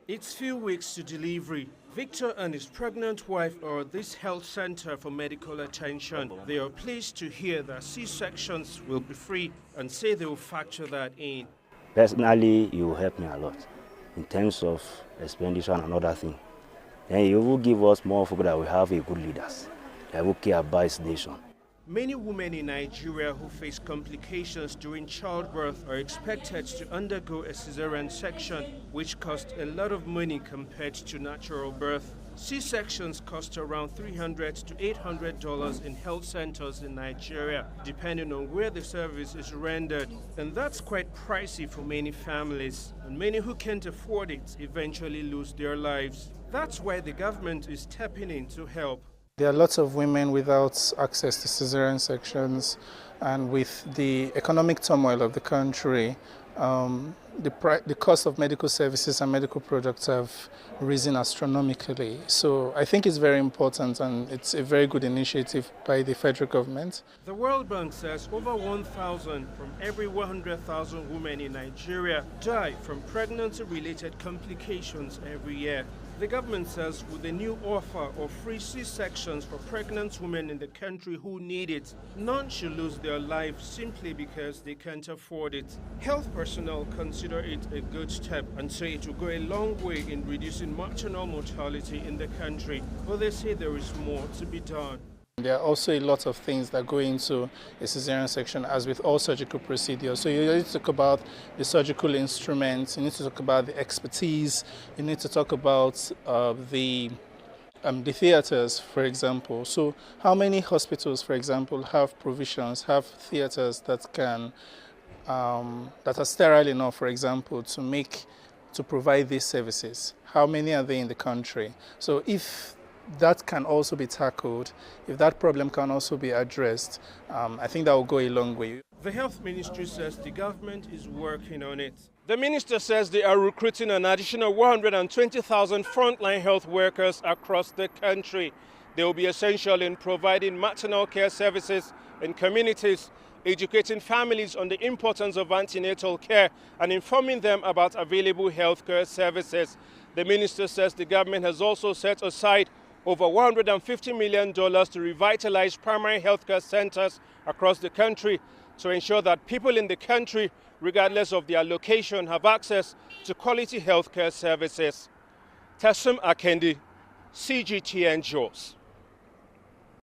It's few weeks to delivery. Victor and his pregnant wife are at this health center for medical attention. They are pleased to hear that C-sections will be free and say they will factor that in. Personally, you will help me a lot in terms of expenditure and another thing. Then you will give us more hope that we have a good leaders that will care about this nation. Many women in Nigeria who face complications during childbirth are expected to undergo a cesarean section, which costs a lot of money compared to natural birth. C-sections cost around $300 to $800 in health centers in Nigeria, depending on where the service is rendered. And that's quite pricey for many families. And many who can't afford it eventually lose their lives. That's why the government is stepping in to help. There are lots of women without access to cesarean sections, and with the economic turmoil of the country, the cost of medical services and medical products have risen astronomically. So I think it's very important, and it's a very good initiative by the federal government. The World Bank says over 1,000 from every 100,000 women in Nigeria die from pregnancy-related complications every year. The government says with the new offer of free C-sections for pregnant women in the country who need it, none should lose their lives simply because they can't afford it. Health personnel consider it a good step and say it will go a long way in reducing maternal mortality in the country, but they say there is more to be done. There are also a lot of things that go into a cesarean section, as with all surgical procedures. So you need to talk about the surgical instruments, you need to talk about the expertise, you need to talk about the theaters, for example. So how many hospitals, for example, have provisions, have theaters that can that are sterile enough, for example, to provide these services? How many are there in the country? So if that can also be tackled, if that problem can also be addressed, I think that will go a long way. The health ministry says the government is working on it. The minister says they are recruiting an additional 120,000 frontline health workers across the country. They will be essential in providing maternal care services in communities, educating families on the importance of antenatal care and informing them about available healthcare services. The minister says the government has also set aside over $150 million to revitalize primary healthcare centers across the country to ensure that people in the country, regardless of their location, have access to quality healthcare services. Tesem, Akendi, CGTN Jos.